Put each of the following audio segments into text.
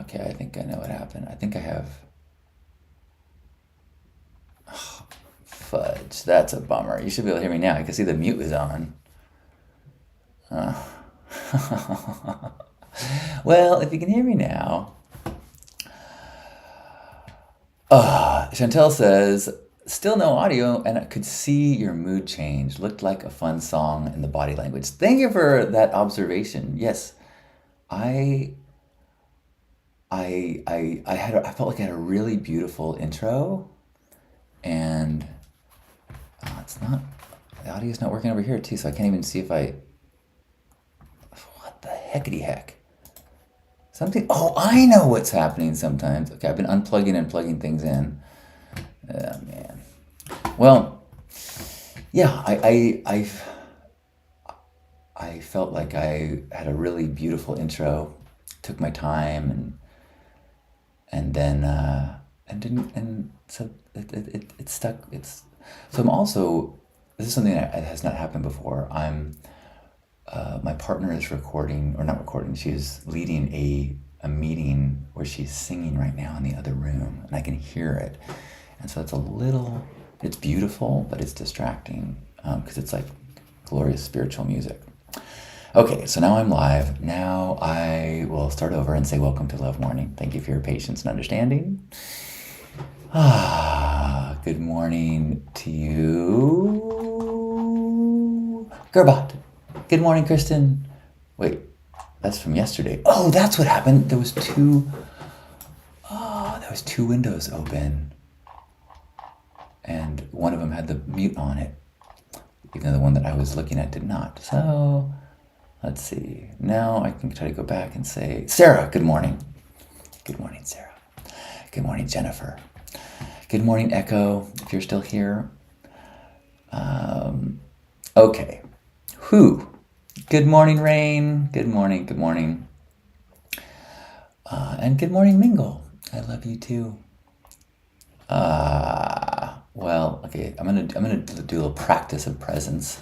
Okay, I think I know what happened. I think I have fudge. That's a bummer. You should be able to hear me now. I can see the mute was on. Well, if you can hear me now. Chantel says, still no audio, and I could see your mood change. Looked like a fun song in the body language. Thank you for that observation. Yes, I I felt like I had a really beautiful intro, and it's not the audio's not working over here too, so I can't even see if I. What the heckity heck? Something. Oh, I know what's happening sometimes. Okay, I've been unplugging and plugging things in. Oh man. Well, yeah, I felt like I had a really beautiful intro. Took my time and then and didn't and so it stuck. It's so I'm also this is something that has not happened before. I'm my partner is recording or not recording. She's leading a meeting where she's singing right now in the other room, and I can hear it. And so it's beautiful, but it's distracting because it's like glorious spiritual music. Okay, so now I'm live. Now I will start over and say welcome to Love Morning. Thank you for your patience and understanding. Good morning to you. Gerbot. Good morning, Kristen. Wait, that's from yesterday. Oh, that's what happened. There was two windows open. And one of them had the mute on it, even though the one that I was looking at did not. So, let's see. Now I can try to go back and say, Sarah, good morning. Good morning, Sarah. Good morning, Jennifer. Good morning, Echo, if you're still here. Okay. Who? Good morning, Rain. Good morning, good morning. And good morning, Mingle. I love you too. Well, okay, I'm gonna do a little practice of presence,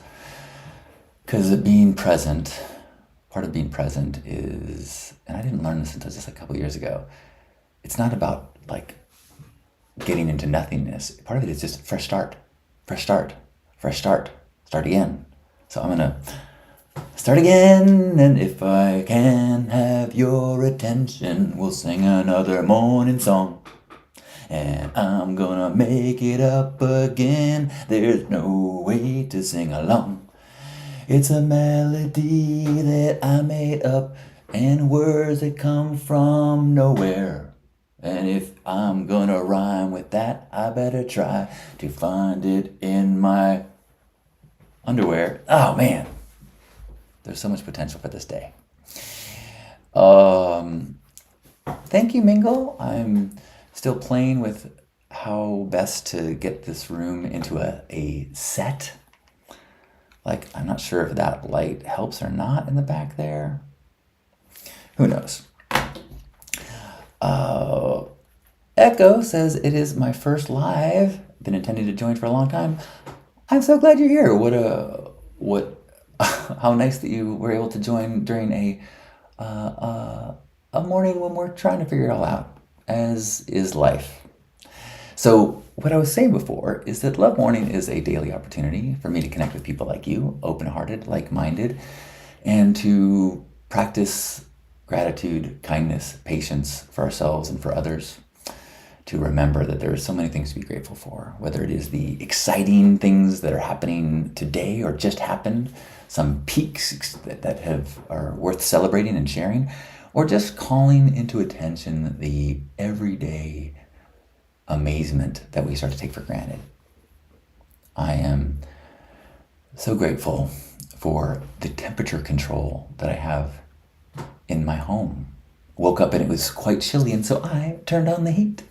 because being present, part of being present is, and I didn't learn this until just a couple years ago. It's not about like getting into nothingness. Part of it is just fresh start, start again. So I'm gonna start again, and if I can have your attention, we'll sing another morning song. And I'm gonna make it up again. There's no way to sing along. It's a melody that I made up and words that come from nowhere. And if I'm gonna rhyme with that, I better try to find it in my underwear. Oh man, there's so much potential for this day. Thank you, Mingle. I'm still playing with how best to get this room into a set. Like, I'm not sure if that light helps or not in the back there. Who knows? Echo says it is my first live. Been intending to join for a long time. I'm so glad you're here. How nice that you were able to join during a morning when we're trying to figure it all out, as is life. So what I was saying before is that Love Morning is a daily opportunity for me to connect with people like you, open-hearted, like-minded, and to practice gratitude, kindness, patience for ourselves and for others, to remember that there are so many things to be grateful for, whether it is the exciting things that are happening today or just happened, some peaks that are worth celebrating and sharing, or just calling into attention the everyday amazement that we start to take for granted. I am so grateful for the temperature control that I have in my home. Woke up and it was quite chilly, and so I turned on the heat.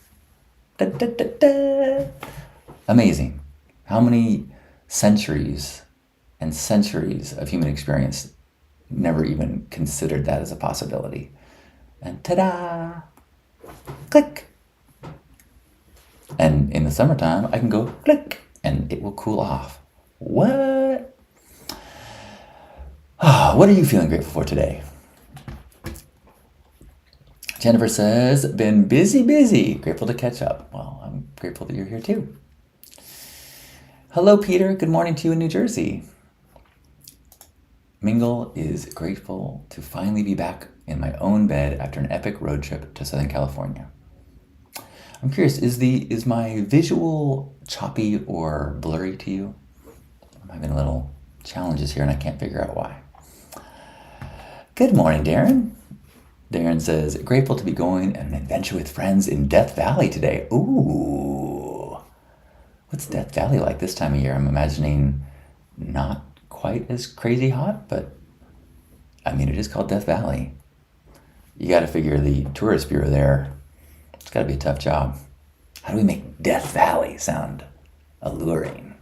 Da, da, da, da. Amazing. How many centuries and centuries of human experience never even considered that as a possibility. And ta-da! Click! And in the summertime, I can go click, and it will cool off. What? What are you feeling grateful for today? Jennifer says, been busy. Grateful to catch up. Well, I'm grateful that you're here too. Hello, Peter. Good morning to you in New Jersey. Mingle is grateful to finally be back in my own bed after an epic road trip to Southern California. I'm curious, is my visual choppy or blurry to you? I'm having little challenges here and I can't figure out why. Good morning, Darren. Darren says, grateful to be going on an adventure with friends in Death Valley today. Ooh. What's Death Valley like this time of year? I'm imagining not quite as crazy hot, but I mean, it is called Death Valley. You got to figure the tourist bureau there, it's got to be a tough job. How do we make Death Valley sound alluring?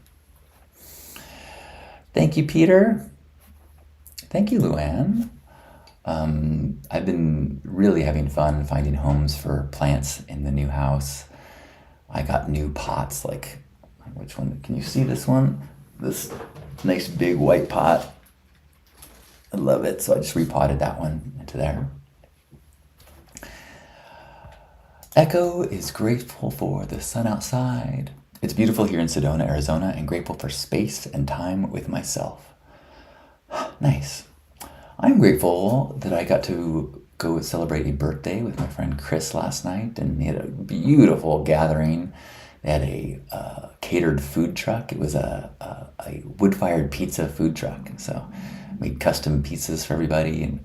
Thank you, Peter. Thank you, Luann. I've been really having fun finding homes for plants in the new house. I got new pots, like, which one? Can you see this one? This nice big white pot. I love it. So I just repotted that one into there. Echo is grateful for the sun outside. It's beautiful here in Sedona, Arizona, and grateful for space and time with myself. Nice. I'm grateful that I got to go celebrate a birthday with my friend Chris last night, and he had a beautiful gathering. They had a catered food truck. It was a wood-fired pizza food truck. So made custom pizzas for everybody and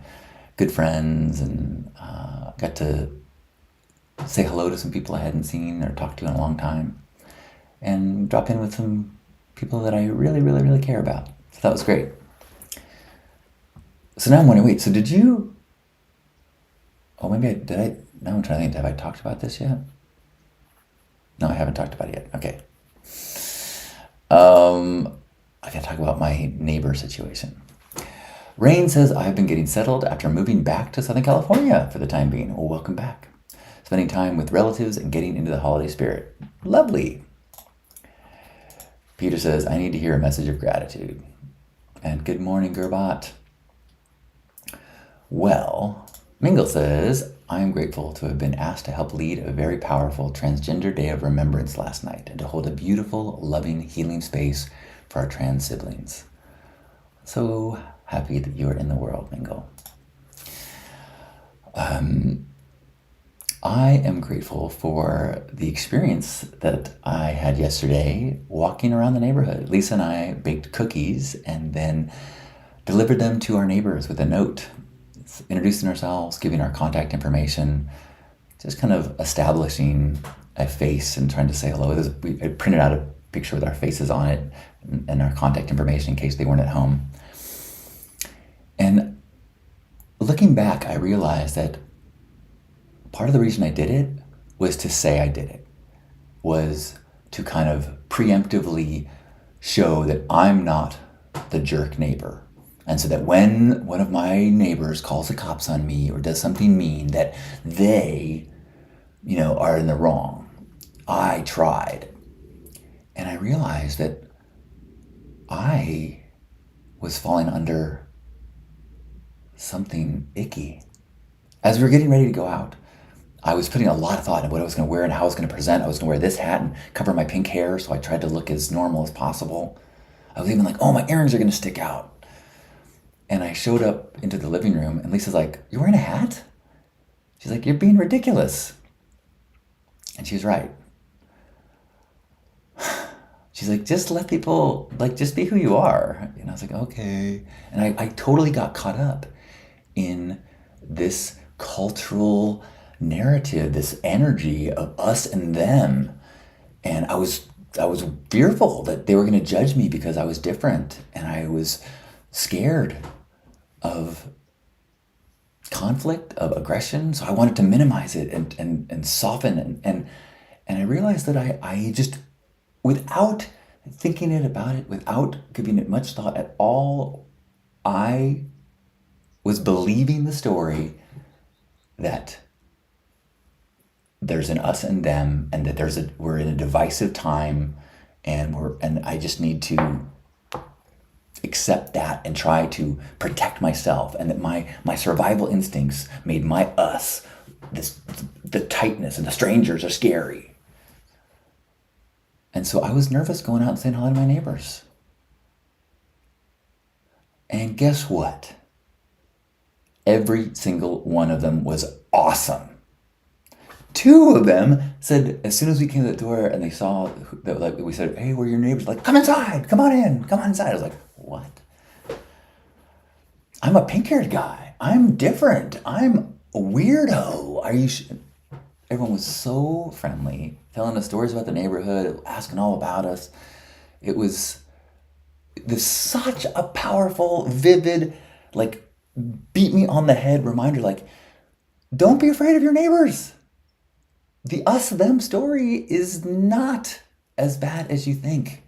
good friends, and got to say hello to some people I hadn't seen or talked to in a long time, and drop in with some people that I really care about. So that was great. So now I'm wondering, wait, so did you, now I'm trying to think, have I talked about this yet? No, I haven't talked about it yet. Okay. I gotta talk about my neighbor situation. Rain says, I've been getting settled after moving back to Southern California for the time being. Oh, welcome back. Spending time with relatives and getting into the holiday spirit. Lovely. Peter says, I need to hear a message of gratitude. And good morning, Gerbot. Well, Mingle says, I am grateful to have been asked to help lead a very powerful transgender day of remembrance last night and to hold a beautiful, loving, healing space for our trans siblings. So happy that you are in the world, Mingle. I am grateful for the experience that I had yesterday walking around the neighborhood. Lisa and I baked cookies and then delivered them to our neighbors with a note, introducing ourselves, giving our contact information, just kind of establishing a face and trying to say hello. I printed out a picture with our faces on it and our contact information in case they weren't at home. And looking back, I realized that part of the reason I did it was to say I did it, was to kind of preemptively show that I'm not the jerk neighbor. And so that when one of my neighbors calls the cops on me or does something mean, that they, are in the wrong. I tried. And I realized that I was falling under something icky. As we were getting ready to go out, I was putting a lot of thought into what I was going to wear and how I was going to present. I was going to wear this hat and cover my pink hair, so I tried to look as normal as possible. I was even like, oh, my earrings are going to stick out. And I showed up into the living room, and Lisa's like, you're wearing a hat? She's like, you're being ridiculous. And she was right. She's like, just let people, just be who you are. And I was like, okay. And I totally got caught up in this cultural narrative, this energy of us and them. And I was fearful that they were going to judge me because I was different. And I was scared of conflict, of aggression. So I wanted to minimize it and soften. And I realized that I just, without thinking about it, without giving it much thought at all, I was believing the story that there's an us and them, and that we're in a divisive time, and I just need to accept that and try to protect myself, and that my survival instincts made my us the tightness, and the strangers are scary. And so I was nervous going out and saying hi to my neighbors. And guess what? Every single one of them was awesome. Two of them said, as soon as we came to the door and they saw that, like, we said, "Hey, we're your neighbors," like, "Come inside, come on in, come on inside." I was like, what? I'm a pink-haired guy. I'm different. I'm a weirdo. Are you? Everyone was so friendly, telling us stories about the neighborhood, asking all about us. It was such a powerful, vivid, like, beat me on the head reminder, like, don't be afraid of your neighbors. The us-them story is not as bad as you think.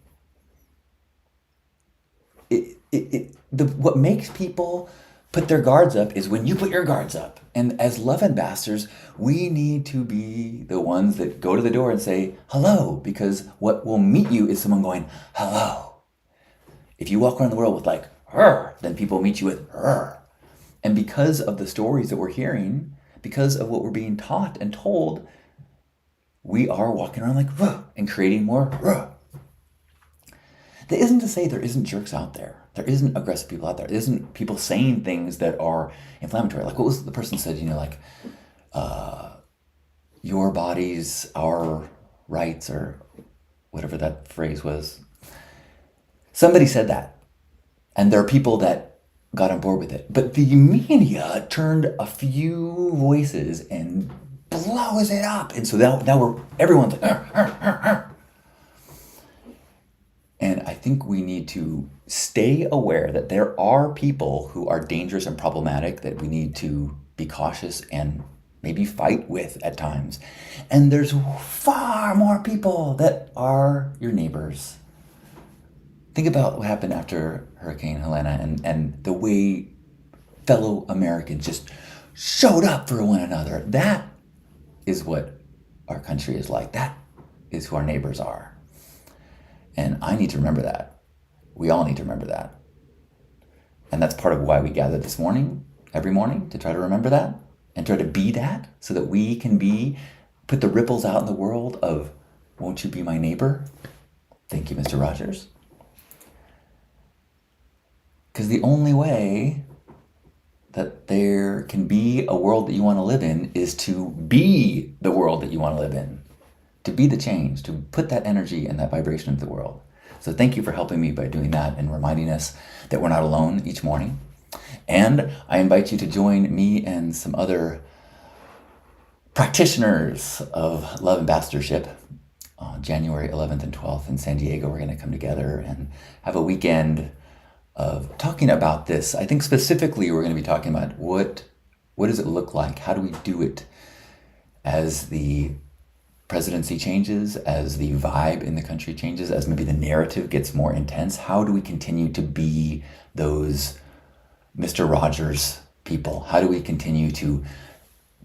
What makes people put their guards up is when you put your guards up. And as love ambassadors, we need to be the ones that go to the door and say hello, because what will meet you is someone going, hello. If you walk around the world with like, "Rrr," then people meet you with, "Rrr." And because of the stories that we're hearing, because of what we're being taught and told, we are walking around like, "Rrr," and creating more, "Rrr." That isn't to say there isn't jerks out there. There isn't aggressive people out there. There isn't people saying things that are inflammatory. Like, what was the person said, like, your bodies, our rights, or whatever that phrase was. Somebody said that. And there are people that got on board with it. But the media turned a few voices and blows it up. And so now everyone's like, "Arr, arr, arr, arr." And I think we need to stay aware that there are people who are dangerous and problematic that we need to be cautious and maybe fight with at times. And there's far more people that are your neighbors. Think about what happened after Hurricane Helena and the way fellow Americans just showed up for one another. That is what our country is like. That is who our neighbors are. And I need to remember that. We all need to remember that. And that's part of why we gather this morning, every morning, to try to remember that and try to be that so that we can put the ripples out in the world of, won't you be my neighbor? Thank you, Mr. Rogers. Because the only way that there can be a world that you want to live in is to be the world that you want to live in. To be the change, to put that energy and that vibration into the world. So thank you for helping me by doing that and reminding us that we're not alone each morning. And I invite you to join me and some other practitioners of Love Ambassadorship on January 11th and 12th in San Diego. We're going to come together and have a weekend of talking about this. I think specifically we're going to be talking about what does it look like? How do we do it as the presidency changes, as the vibe in the country changes, as maybe the narrative gets more intense? How do we continue to be those Mr. Rogers people? How do we continue to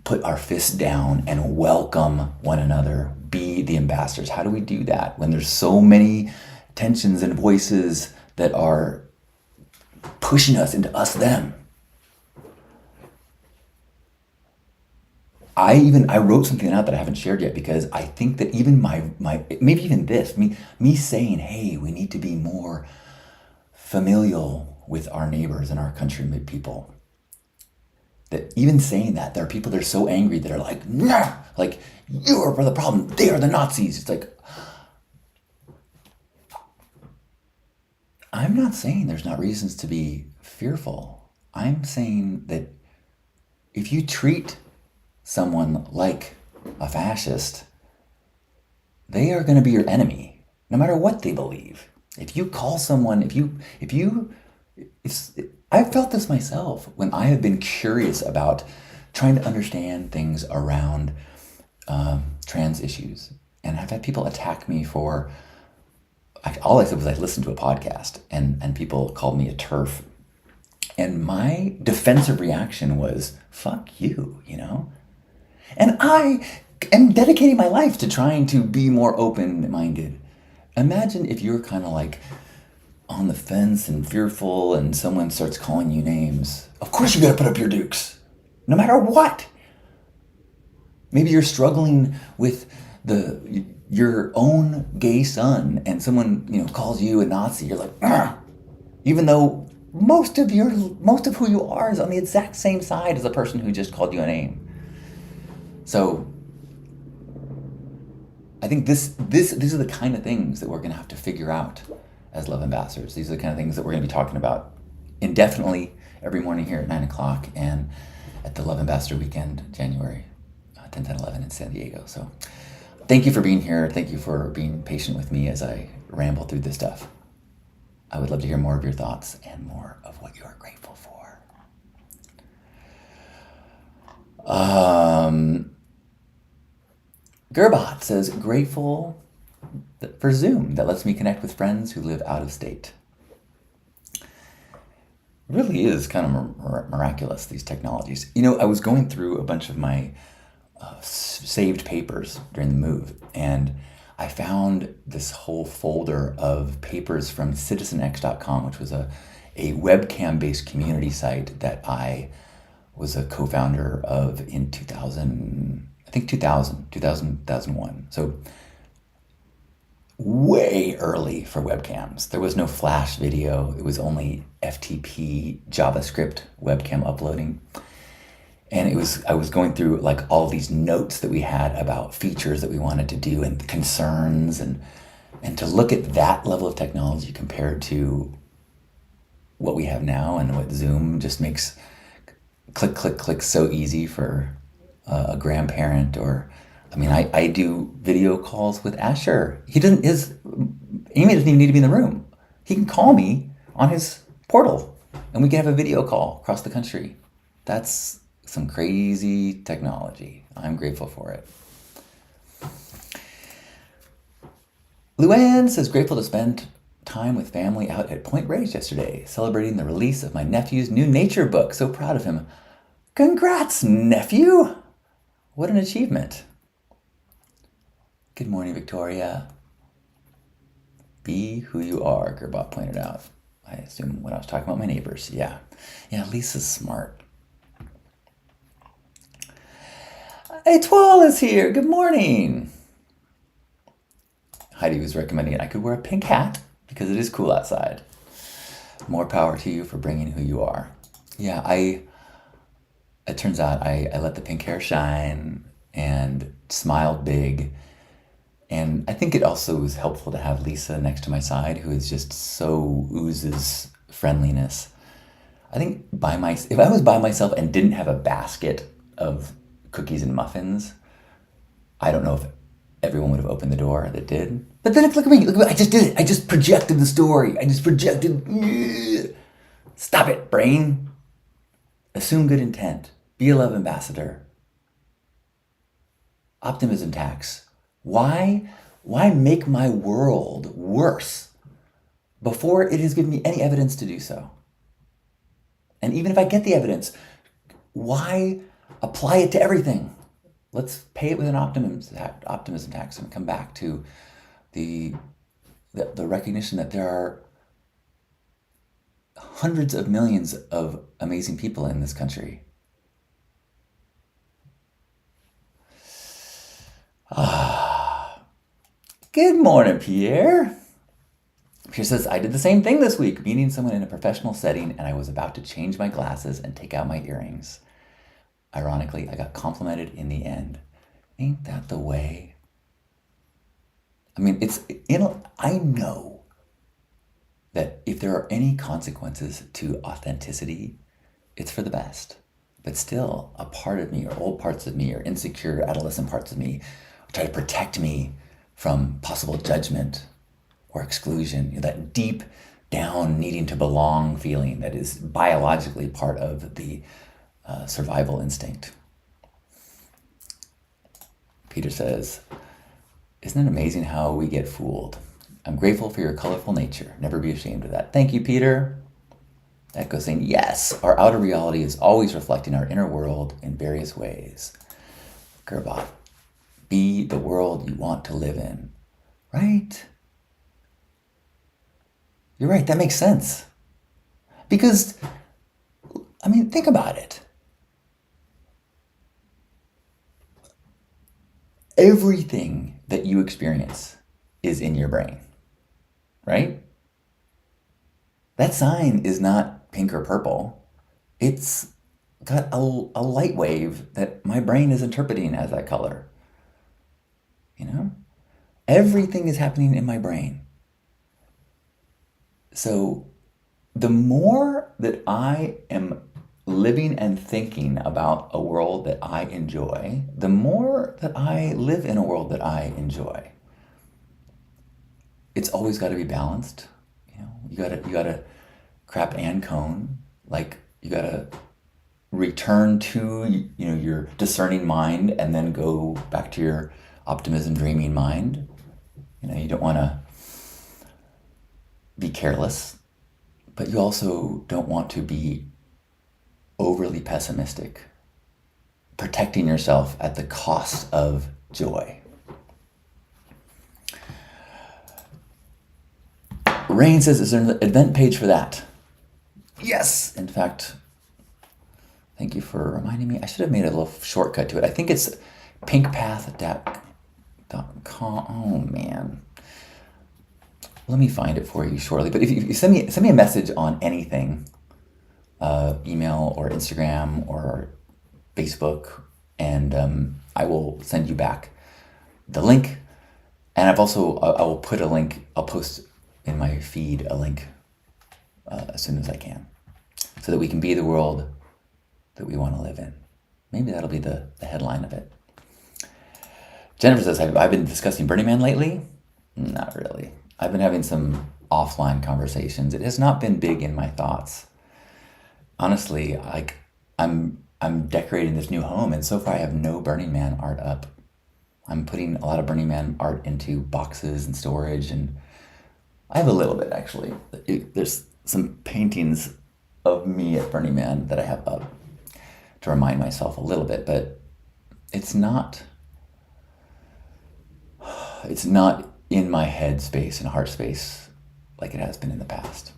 put our fists down and welcome one another, be the ambassadors? How do we do that when there's so many tensions and voices that are pushing us into us-them? I wrote something out that I haven't shared yet, because I think that even my maybe even this, me saying, hey, we need to be more familial with our neighbors and our countrymen people. That even saying that, there are people that are so angry that are like, nah, like, you are the problem, they are the Nazis. It's like, I'm not saying there's not reasons to be fearful. I'm saying that if you treat someone like a fascist, they are going to be your enemy, no matter what they believe. If you call someone, I've felt this myself when I have been curious about trying to understand things around trans issues, and I've had people attack me for, all I said was I listened to a podcast, and people called me a TERF. And my defensive reaction was, fuck you, And I am dedicating my life to trying to be more open-minded. Imagine if you're kind of like on the fence and fearful and someone starts calling you names. Of course you gotta put up your dukes, no matter what. Maybe you're struggling with your own gay son, and someone calls you a Nazi. You're like, "Ugh," even though most of who you are is on the exact same side as the person who just called you a name. So I think these are the kind of things that we're going to have to figure out as love ambassadors. These are the kind of things that we're going to be talking about indefinitely every morning here at 9 o'clock and at the Love Ambassador Weekend, January 10, 10, 11 in San Diego. So thank you for being here. Thank you for being patient with me as I ramble through this stuff. I would love to hear more of your thoughts and more of what you are grateful for. Gerbot says, grateful for Zoom that lets me connect with friends who live out of state. It really is kind of miraculous, these technologies. I was going through a bunch of my saved papers during the move, and I found this whole folder of papers from citizenx.com, which was a webcam-based community site that I was a co-founder of in 2001. So way early for webcams. There was no Flash video. It was only FTP JavaScript webcam uploading. And I was going through like all these notes that we had about features that we wanted to do and concerns, and to look at that level of technology compared to what we have now and what Zoom just makes click, click, click so easy for a grandparent. Or, I do video calls with Asher. Amy doesn't even need to be in the room. He can call me on his portal and we can have a video call across the country. That's some crazy technology. I'm grateful for it. Luann says, grateful to spend time with family out at Point Reyes yesterday, celebrating the release of my nephew's new nature book. So proud of him. Congrats, nephew! What an achievement. Good morning, Victoria. Be who you are, Gerbot pointed out. I assume when I was talking about my neighbors. Yeah, Lisa's smart. Hey, Twal is here. Good morning. Heidi was recommending I could wear a pink hat because it is cool outside. More power to you for bringing who you are. Yeah, it turns out I let the pink hair shine and smiled big. And I think it also was helpful to have Lisa next to my side, who is just so oozes friendliness. I think if I was by myself and didn't have a basket of cookies and muffins, I don't know if everyone would have opened the door that did. But then look at me, I just did it. I just projected the story. I just projected. Stop it, brain. Assume good intent. Be a love ambassador. Optimism tax. Why make my world worse before it has given me any evidence to do so? And even if I get the evidence, why apply it to everything? Let's pay it with an optimism tax and come back to the recognition that there are hundreds of millions of amazing people in this country. Good morning, Pierre. Pierre says, I did the same thing this week, meeting someone in a professional setting, and I was about to change my glasses and take out my earrings. Ironically, I got complimented in the end. Ain't that the way? I know that if there are any consequences to authenticity, it's for the best. But still, a part of me, or old parts of me, or insecure adolescent parts of me, try to protect me from possible judgment or exclusion. That deep down needing to belong feeling that is biologically part of the survival instinct. Peter says, isn't it amazing how we get fooled? I'm grateful for your colorful nature. Never be ashamed of that. Thank you, Peter. Echo saying, yes, our outer reality is always reflecting our inner world in various ways. Gerbot, be the world you want to live in. Right? You're right, that makes sense. Because, think about it. Everything that you experience is in your brain, right? That sign is not pink or purple. It's got a light wave that my brain is interpreting as that color. You know? Everything is happening in my brain. So the more that I am living and thinking about a world that I enjoy, the more that I live in a world that I enjoy. It's always got to be balanced. You gotta crap and cone. Like you gotta return to your discerning mind and then go back to your optimism dreaming mind. You don't want to be careless, but you also don't want to be overly pessimistic, protecting yourself at the cost of joy. Rain says, is there an event page for that? Yes, in fact, thank you for reminding me. I should have made a little shortcut to it. I think it's pinkpath.com. Oh man. Let me find it for you shortly. But if you send me a message on anything, email or Instagram or Facebook, and I will send you back the link. And I will put a link. I'll post in my feed a link as soon as I can, so that we can be the world that we want to live in. Maybe that'll be the headline of it. Jennifer says, have I been discussing Burning Man lately? Not really. I've been having some offline conversations. It has not been big in my thoughts. Honestly, like I'm decorating this new home, and so far I have no Burning Man art up. I'm putting a lot of Burning Man art into boxes and storage, and I have a little bit actually. There's some paintings of me at Burning Man that I have up to remind myself a little bit, but it's not in my head space and heart space like it has been in the past.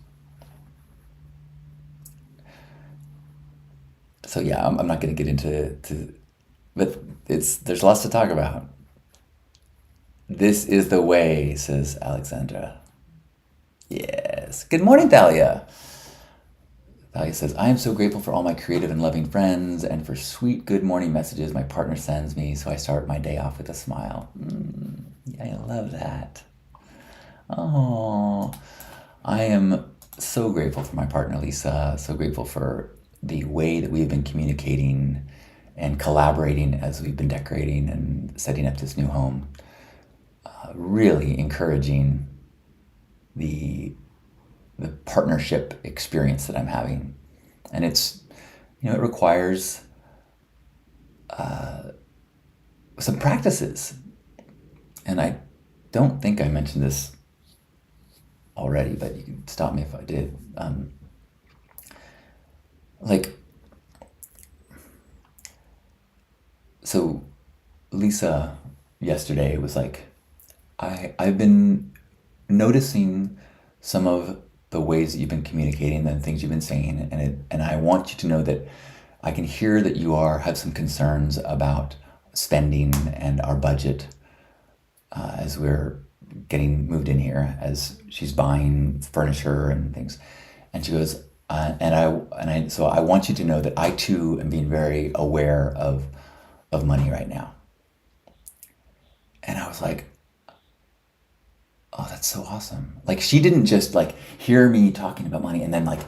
So yeah, I'm not going to get into but there's lots to talk about. This is the way, says Alexandra. Yes. Good morning, Thalia. Thalia says, I am so grateful for all my creative and loving friends and for sweet good morning messages my partner sends me, so I start my day off with a smile. I love that. Oh, I am so grateful for my partner, Lisa. So grateful for the way that we've been communicating and collaborating as we've been decorating and setting up this new home. Really encouraging the partnership experience that I'm having. And it's, it requires some practices. And I don't think I mentioned this already, but you can stop me if I did. So Lisa yesterday was like, I've been noticing some of the ways that you've been communicating and things you've been saying, and I want you to know that I can hear that you have some concerns about spending and our budget as we're getting moved in here, as she's buying furniture and things. And she goes, so I want you to know that I too am being very aware of money right now. And I was like, oh, that's so awesome. Like, she didn't just like hear me talking about money and then like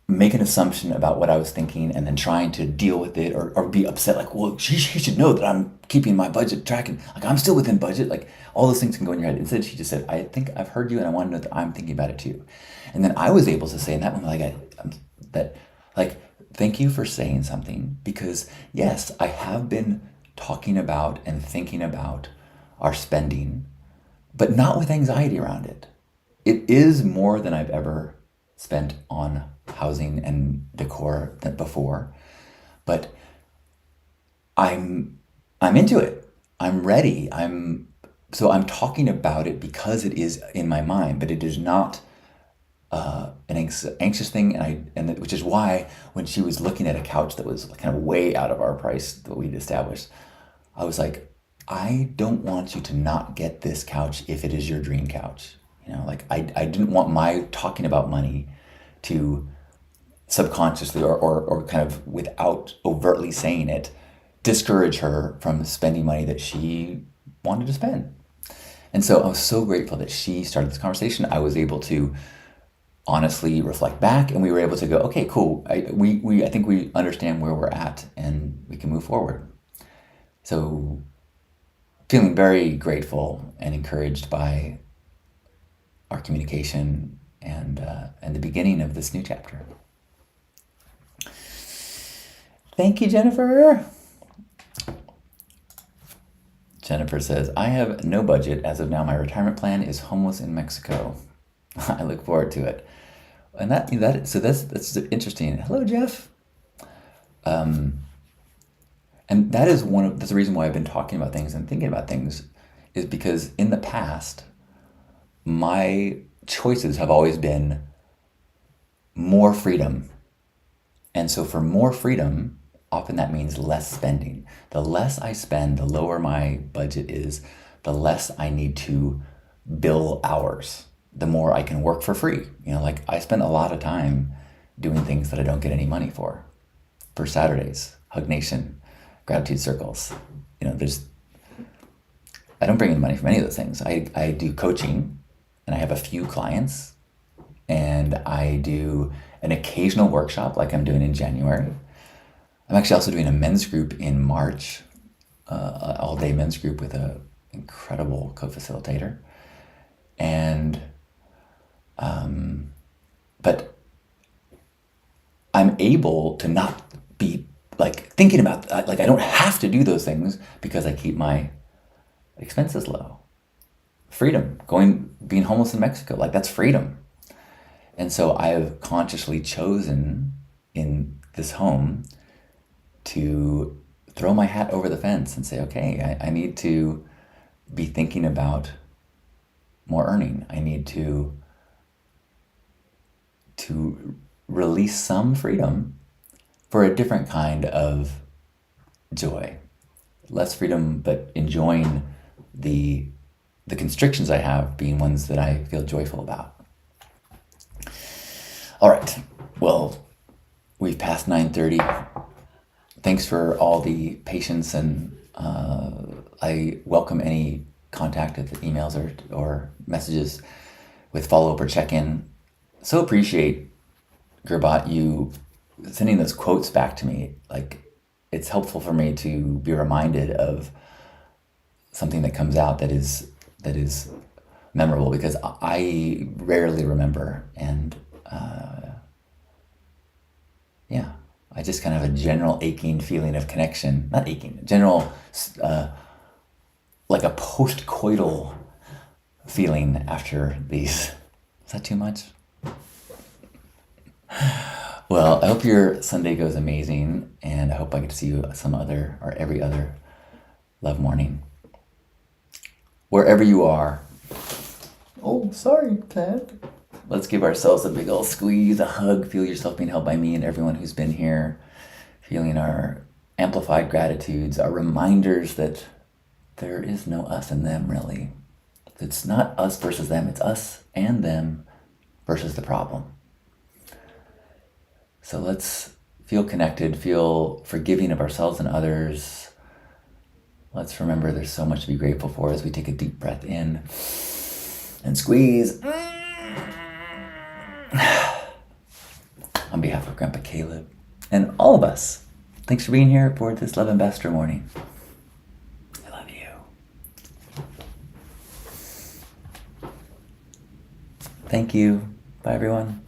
make an assumption about what I was thinking and then trying to deal with it or be upset. Like, well, she should know that I'm keeping my budget tracking. Like, I'm still within budget. Like, all those things can go in your head. Instead, she just said, I think I've heard you and I want to know that I'm thinking about it too. And then I was able to say in that moment, thank you for saying something, because yes, I have been talking about and thinking about our spending, but not with anxiety around it. It is more than I've ever spent on housing and decor than before, but I'm into it. I'm ready. I'm talking about it because it is in my mind, but it is not an anxious thing, which is why when she was looking at a couch that was kind of way out of our price that we'd established, I was like, I don't want you to not get this couch if it is your dream couch. Like I didn't want my talking about money to subconsciously or kind of without overtly saying it, discourage her from spending money that she wanted to spend. And so I was so grateful that she started this conversation. I was able to honestly reflect back, and we were able to go, okay, cool. I think we understand where we're at, and we can move forward. So feeling very grateful and encouraged by our communication and the beginning of this new chapter. Thank you, Jennifer. Jennifer says, I have no budget as of now. My retirement plan is homeless in Mexico. I look forward to it. And that's interesting. Hello, Jeff. And that's the reason why I've been talking about things and thinking about things, is because in the past, my choices have always been more freedom. And so for more freedom, often that means less spending. The less I spend, the lower my budget is, the less I need to bill hours, the more I can work for free. Like I spend a lot of time doing things that I don't get any money for Saturdays, Hug Nation, gratitude circles. I don't bring in money from any of those things. I do coaching, and I have a few clients, and I do an occasional workshop like I'm doing in January. I'm actually also doing a men's group in March, an all-day men's group with an incredible co-facilitator. And, but I'm able to not be like thinking about, like I don't have to do those things because I keep my expenses low. Freedom, being homeless in Mexico, like that's freedom. And so I've consciously chosen in this home to throw my hat over the fence and say, okay, I need to be thinking about more earning. I need to release some freedom for a different kind of joy. Less freedom, but enjoying the constrictions I have being ones that I feel joyful about. All right. Well, we've passed 9:30. Thanks for all the patience, and I welcome any contact with emails or messages with follow-up or check-in. So appreciate, Gurbat, you sending those quotes back to me. Like, it's helpful for me to be reminded of something that comes out that is memorable, because I rarely remember. And I just kind of have a general aching feeling of connection. Not aching, general, like a post-coital feeling after these. Is that too much? Well, I hope your Sunday goes amazing, and I hope I get to see you some other or every other love morning. Wherever you are. Oh, sorry, Ted. Let's give ourselves a big old squeeze, a hug. Feel yourself being held by me and everyone who's been here. Feeling our amplified gratitudes, our reminders that there is no us and them, really. It's not us versus them. It's us and them versus the problem. So let's feel connected, feel forgiving of ourselves and others. Let's remember there's so much to be grateful for as we take a deep breath in and squeeze. On behalf of Grandpa Caleb and all of us, thanks for being here for this Love Ambassador morning. I love you. Thank you. Bye, everyone.